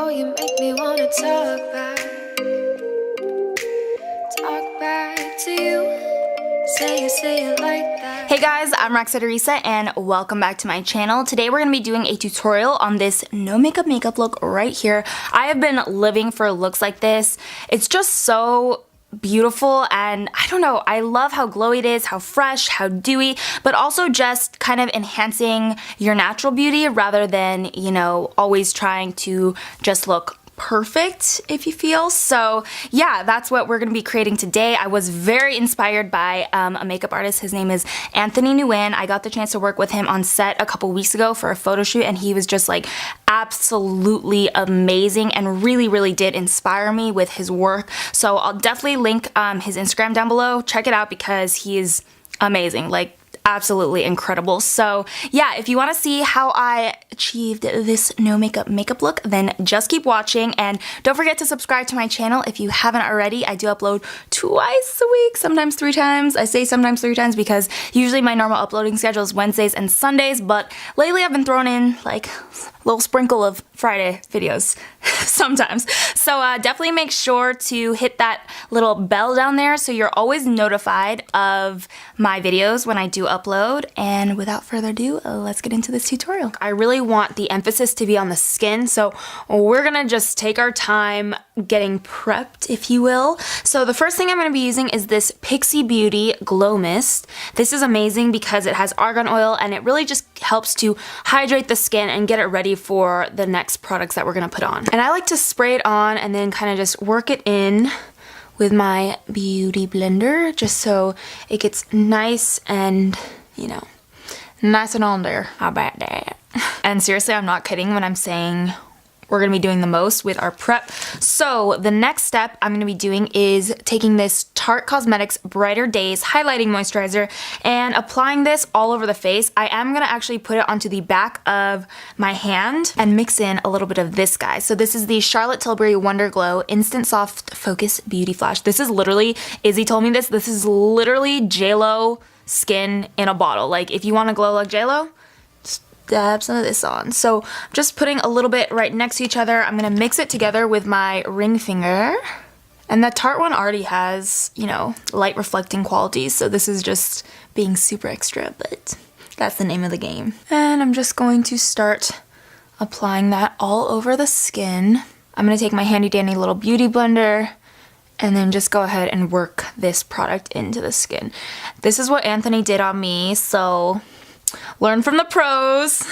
Oh, you make me wanna talk back to you. Say it like that. Hey guys, I'm Roxette Arisa and welcome back to my channel. Today we're going to be doing a tutorial on this no makeup look right here. I have been living for looks like this. It's just so beautiful and I don't know, I love how glowy it is, how fresh, how dewy, but also just kind of enhancing your natural beauty rather than, you know, always trying to just look perfect, if you feel. So yeah, that's what we're gonna be creating today. I was very inspired by a makeup artist. His name is Anthony Nguyen. I got the chance to work with him on set a couple weeks ago for a photo shoot and he was just like absolutely amazing and really did inspire me with his work. So I'll definitely link his Instagram down below. Check it out because he is amazing. Like, absolutely incredible. So yeah, if you want to see how I achieved this no makeup look, then just keep watching and don't forget to subscribe to my channel if you haven't already. I do upload twice a week, sometimes 3 times. I say sometimes 3 times because usually my normal uploading schedule is Wednesdays and Sundays, but lately I've been throwing in like a little sprinkle of Friday videos sometimes. So definitely make sure to hit that little bell down there so you're always notified of my videos when I do upload. And without further ado, let's get into this tutorial. I really want the emphasis to be on the skin, so we're gonna just take our time getting prepped, if you will. So the first thing I'm gonna be using is this Pixi Beauty Glow Mist. This is amazing because it has argan oil and it really just helps to hydrate the skin and get it ready for the next products that we're gonna put on. And I like to spray it on and then kind of just work it in with my beauty blender just so it gets nice and, you know, nice and on there. How about that? And seriously, I'm not kidding when I'm saying we're gonna be doing the most with our prep. So the next step I'm gonna be doing is taking this Tarte Cosmetics Brighter Days Highlighting Moisturizer and applying this all over the face. I am gonna actually put it onto the back of my hand and mix in a little bit of this guy. So this is the Charlotte Tilbury Wonderglow Instant Soft Focus Beauty Flash. This is literally, Izzy told me this is literally JLo skin in a bottle. Like if you wanna glow like JLo, dab some of this on. So I'm just putting a little bit right next to each other. I'm gonna mix it together with my ring finger. And the Tarte one already has, you know, light reflecting qualities, so this is just being super extra, but that's the name of the game. And I'm just going to start applying that all over the skin. I'm gonna take my handy dandy little beauty blender and then just go ahead and work this product into the skin. This is what Anthony did on me, so learn from the pros.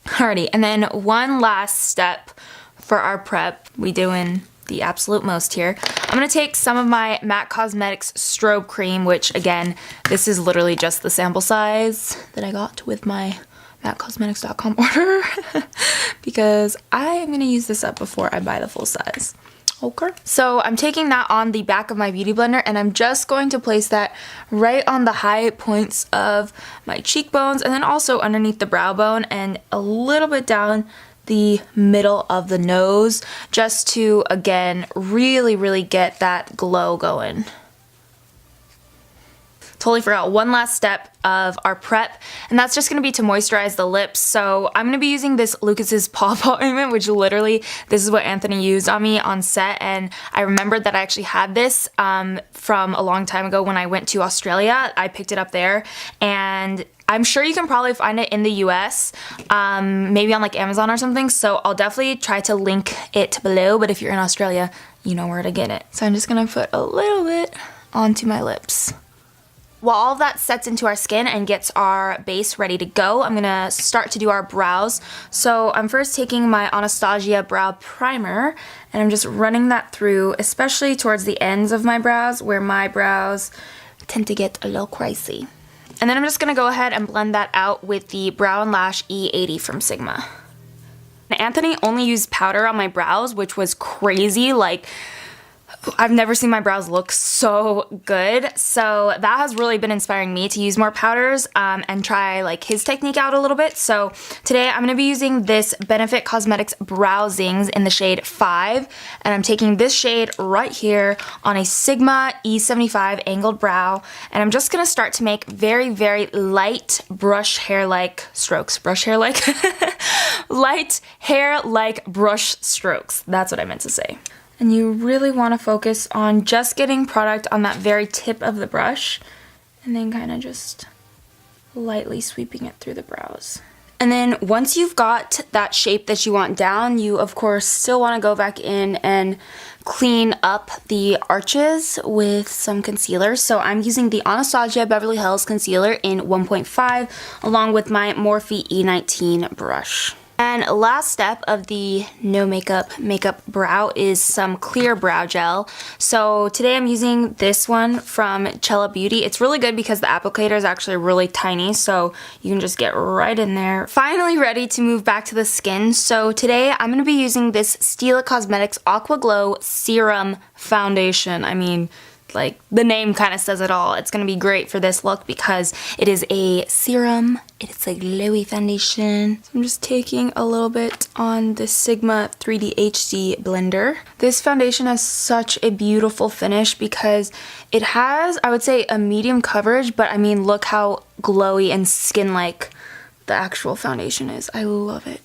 Alrighty, and then one last step for our prep. We doing the absolute most here. I'm gonna take some of my MAC Cosmetics Strobe Cream, which again, this is literally just the sample size that I got with my MACCosmetics.com order because I am gonna use this up before I buy the full size. Okay. So I'm taking that on the back of my beauty blender and I'm just going to place that right on the high points of my cheekbones and then also underneath the brow bone and a little bit down the middle of the nose just to, again, really get that glow going. Totally forgot one last step of our prep, and that's just gonna be to moisturize the lips. So I'm gonna be using this Lucas's Paw Paw Ointment, which literally, this is what Anthony used on me on set, and I remembered that I actually had this from a long time ago when I went to Australia. I picked it up there, and I'm sure you can probably find it in the US, maybe on like Amazon or something, so I'll definitely try to link it below, but if you're in Australia, you know where to get it. So I'm just gonna put a little bit onto my lips. While all of that sets into our skin and gets our base ready to go, I'm gonna start to do our brows. So I'm first taking my Anastasia brow primer and I'm just running that through, especially towards the ends of my brows where my brows tend to get a little crazy. And then I'm just gonna go ahead and blend that out with the Brow and Lash E80 from Sigma. And Anthony only used powder on my brows, which was crazy. Like, I've never seen my brows look so good, so that has really been inspiring me to use more powders and try like his technique out a little bit. So today I'm going to be using this Benefit Cosmetics Brow Zings in the shade 5, and I'm taking this shade right here on a Sigma E75 angled brow, and I'm just going to start to make very light brush hair-like strokes. Brush hair-like? light hair-like brush strokes. That's what I meant to say. And you really want to focus on just getting product on that very tip of the brush, and then kind of just lightly sweeping it through the brows. And then once you've got that shape that you want down, you of course still want to go back in and clean up the arches with some concealer. So I'm using the Anastasia Beverly Hills Concealer in 1.5 along with my Morphe E19 brush. And last step of the no makeup brow is some clear brow gel. So today I'm using this one from Cella Beauty. It's really good because the applicator is actually really tiny, so you can just get right in there. Finally ready to move back to the skin. So today I'm going to be using this Stila Cosmetics Aqua Glow Serum Foundation. I mean, like, the name kind of says it all. It's going to be great for this look because it is a serum. It's a glowy foundation. So I'm just taking a little bit on the Sigma 3D HD blender. This foundation has such a beautiful finish because it has, I would say, a medium coverage, but I mean, look how glowy and skin-like the actual foundation is. I love it.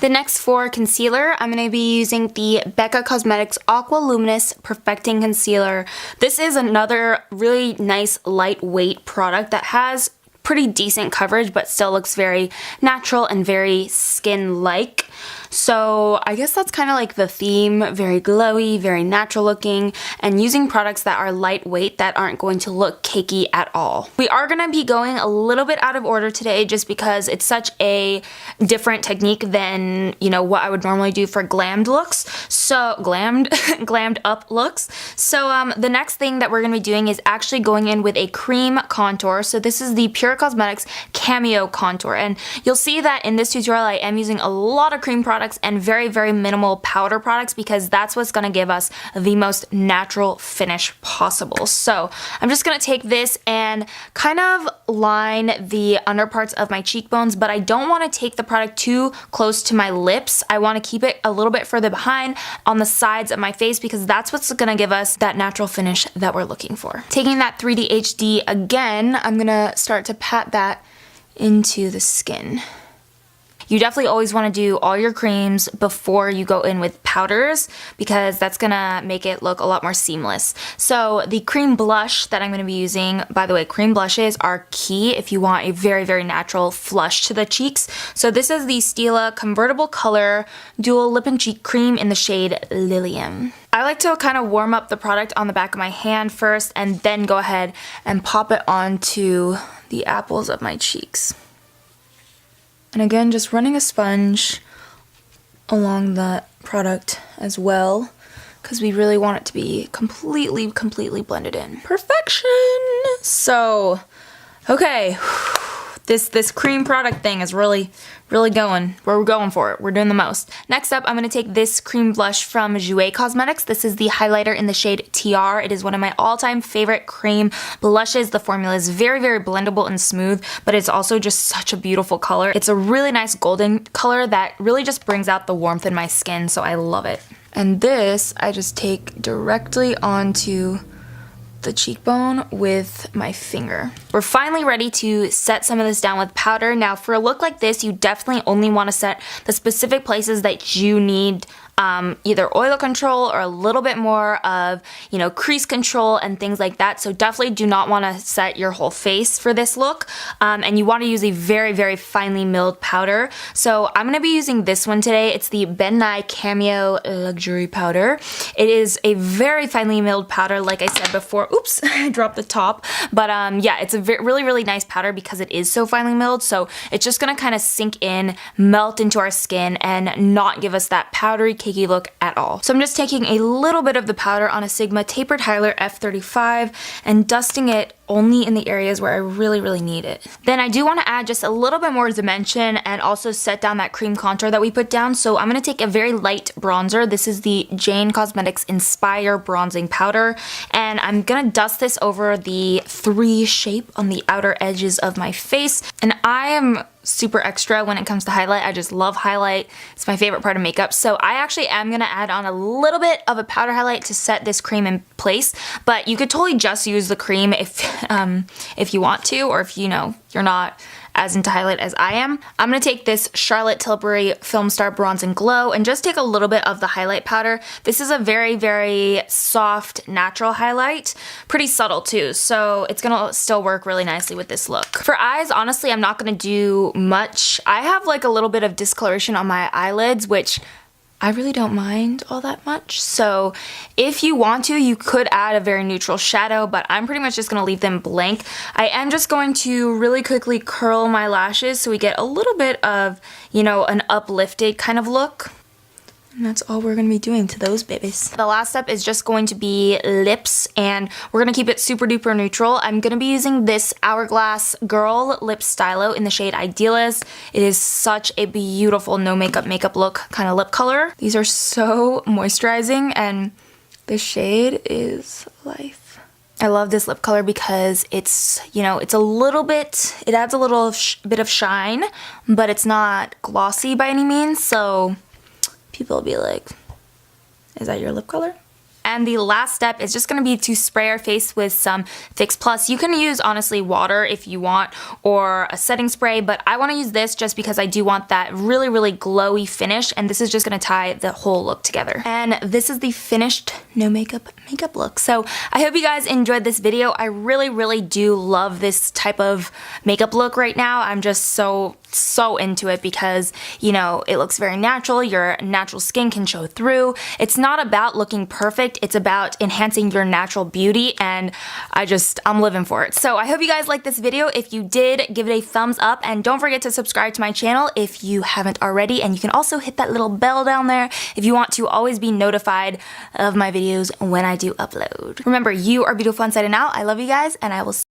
The next for concealer, I'm going to be using the Becca Cosmetics Aqua Luminous Perfecting Concealer. This is another really nice lightweight product that has pretty decent coverage but still looks very natural and very skin-like. So I guess that's kind of like the theme, very glowy, very natural looking, and using products that are lightweight that aren't going to look cakey at all. We are going to be going a little bit out of order today just because it's such a different technique than, you know, what I would normally do for glammed looks. So, glammed up looks. So the next thing that we're going to be doing is actually going in with a cream contour. So this is the Pure Cosmetics Cameo Contour, and you'll see that in this tutorial I am using a lot of cream products and very, very minimal powder products because that's what's going to give us the most natural finish possible. So I'm just going to take this and kind of line the underparts of my cheekbones, but I don't want to take the product too close to my lips. I want to keep it a little bit further behind on the sides of my face because that's what's going to give us that natural finish that we're looking for. Taking that 3D HD again, I'm going to start to pat that into the skin. You definitely always want to do all your creams before you go in with powders because that's going to make it look a lot more seamless. So the cream blush that I'm going to be using, by the way, cream blushes are key if you want a very, very natural flush to the cheeks. So this is the Stila Convertible Color Dual Lip and Cheek Cream in the shade Lilium. I like to kind of warm up the product on the back of my hand first and then go ahead and pop it onto the apples of my cheeks. And again, just running a sponge along that product as well because we really want it to be completely blended in. Perfection! So, okay, this cream product thing is really going. We're going for it. We're doing the most. Next up, I'm going to take this cream blush from Jouer Cosmetics. This is the highlighter in the shade Tiare. It is one of my all-time favorite cream blushes. The formula is very, very blendable and smooth, but it's also just such a beautiful color. It's a really nice golden color that really just brings out the warmth in my skin, so I love it. And this, I just take directly onto the cheekbone with my finger. We're finally ready to set some of this down with powder. Now for a look like this, you definitely only want to set the specific places that you need either oil control or a little bit more of, you know, crease control and things like that. So definitely do not want to set your whole face for this look. And you want to use a very, very finely milled powder. So I'm going to be using this one today. It's the Ben Nye Cameo Luxury Powder. It is a very finely milled powder, like I said before. Oops, I dropped the top. But yeah, it's a really, really nice powder because it is so finely milled. So it's just going to kind of sink in, melt into our skin, and not give us that powdery, cakey look at all. So I'm just taking a little bit of the powder on a Sigma Tapered Highlighter F35 and dusting it only in the areas where I really, really need it. Then I do want to add just a little bit more dimension and also set down that cream contour that we put down. So I'm going to take a very light bronzer. This is the Jane Cosmetics Inspire Bronzing Powder, and I'm going to dust this over the 3 shape on the outer edges of my face. And I am super extra when it comes to highlight. I just love highlight. It's my favorite part of makeup. So I actually am going to add on a little bit of a powder highlight to set this cream in place, but you could totally just use the cream if you want to, or if, you know, you're not as into highlight as I am. I'm going to take this Charlotte Tilbury Film Star Bronze and Glow and just take a little bit of the highlight powder. This is a very, very soft, natural highlight. Pretty subtle too, so it's going to still work really nicely with this look. For eyes, honestly, I'm not going to do much. I have like a little bit of discoloration on my eyelids, which I really don't mind all that much. So if you want to, you could add a very neutral shadow, but I'm pretty much just going to leave them blank. I am just going to really quickly curl my lashes so we get a little bit of, you know, an uplifted kind of look. And that's all we're going to be doing to those babies. The last step is just going to be lips, and we're going to keep it super duper neutral. I'm going to be using this Hourglass Girl Lip Stylo in the shade Idealist. It is such a beautiful no makeup look kind of lip color. These are so moisturizing, and the shade is life. I love this lip color because it's, you know, it's a little bit, it adds a little bit of shine, but it's not glossy by any means, so people will be like, is that your lip color? And the last step is just going to be to spray our face with some Fix Plus. You can use, honestly, water if you want, or a setting spray, but I want to use this just because I do want that really, really glowy finish, and this is just going to tie the whole look together. And this is the finished no makeup look. So I hope you guys enjoyed this video. I really, really do love this type of makeup look right now. I'm just so into it because, you know, it looks very natural. Your natural skin can show through. It's not about looking perfect. It's about enhancing your natural beauty, and I'm living for it. So I hope you guys liked this video. If you did, give it a thumbs up, and don't forget to subscribe to my channel if you haven't already, and you can also hit that little bell down there if you want to always be notified of my videos when I do upload. Remember, you are beautiful inside and out. I love you guys, and I will see you